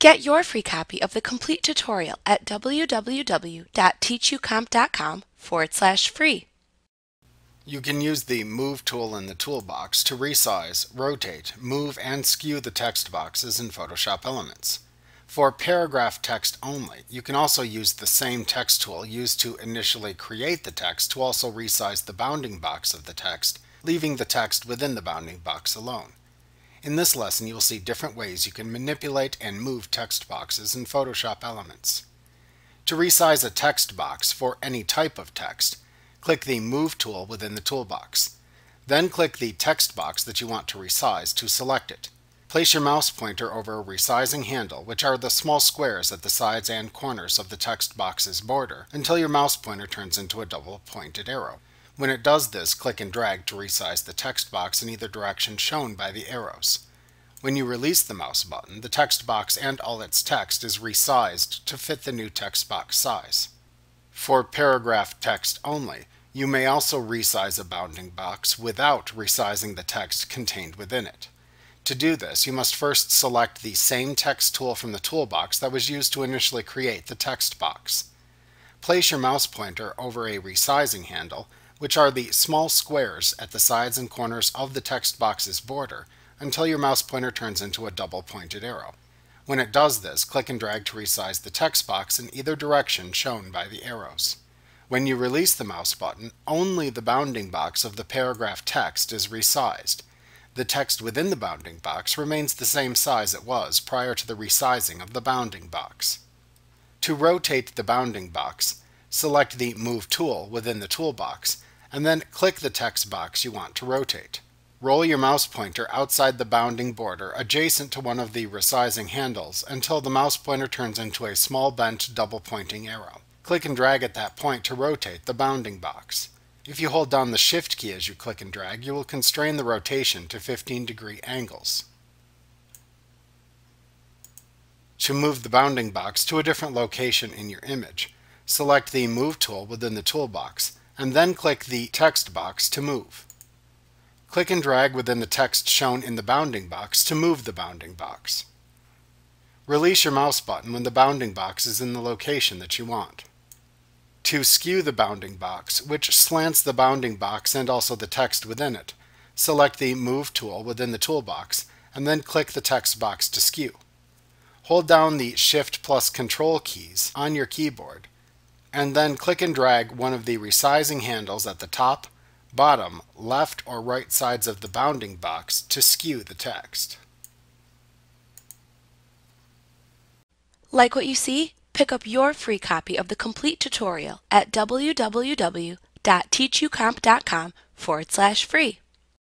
Get your free copy of the complete tutorial at www.teachucomp.com/free. You can use the Move tool in the toolbox to resize, rotate, move, and skew the text boxes in Photoshop Elements. For paragraph text only, you can also use the same text tool used to initially create the text to also resize the bounding box of the text, leaving the text within the bounding box alone. In this lesson, you will see different ways you can manipulate and move text boxes in Photoshop Elements. To resize a text box for any type of text, click the Move tool within the toolbox. Then click the text box that you want to resize to select it. Place your mouse pointer over a resizing handle, which are the small squares at the sides and corners of the text box's border, until your mouse pointer turns into a double-pointed arrow. When it does this, click and drag to resize the text box in either direction shown by the arrows. When you release the mouse button, the text box and all its text is resized to fit the new text box size. For paragraph text only, you may also resize a bounding box without resizing the text contained within it. To do this, you must first select the same text tool from the toolbox that was used to initially create the text box. Place your mouse pointer over a resizing handle, which are the small squares at the sides and corners of the text box's border, until your mouse pointer turns into a double-pointed arrow. When it does this, click and drag to resize the text box in either direction shown by the arrows. When you release the mouse button, only the bounding box of the paragraph text is resized. The text within the bounding box remains the same size it was prior to the resizing of the bounding box. To rotate the bounding box, select the Move tool within the toolbox, and then click the text box you want to rotate. Roll your mouse pointer outside the bounding border adjacent to one of the resizing handles until the mouse pointer turns into a small bent double-pointing arrow. Click and drag at that point to rotate the bounding box. If you hold down the Shift key as you click and drag, you will constrain the rotation to 15-degree angles. To move the bounding box to a different location in your image, select the Move tool within the toolbox, and then click the text box to move. Click and drag within the text shown in the bounding box to move the bounding box. Release your mouse button when the bounding box is in the location that you want. To skew the bounding box, which slants the bounding box and also the text within it, select the Move tool within the toolbox, and then click the text box to skew. Hold down the Shift plus Control keys on your keyboard, and then click and drag one of the resizing handles at the top, bottom, left, or right sides of the bounding box to skew the text. Like what you see? Pick up your free copy of the complete tutorial at www.teachucomp.com/free.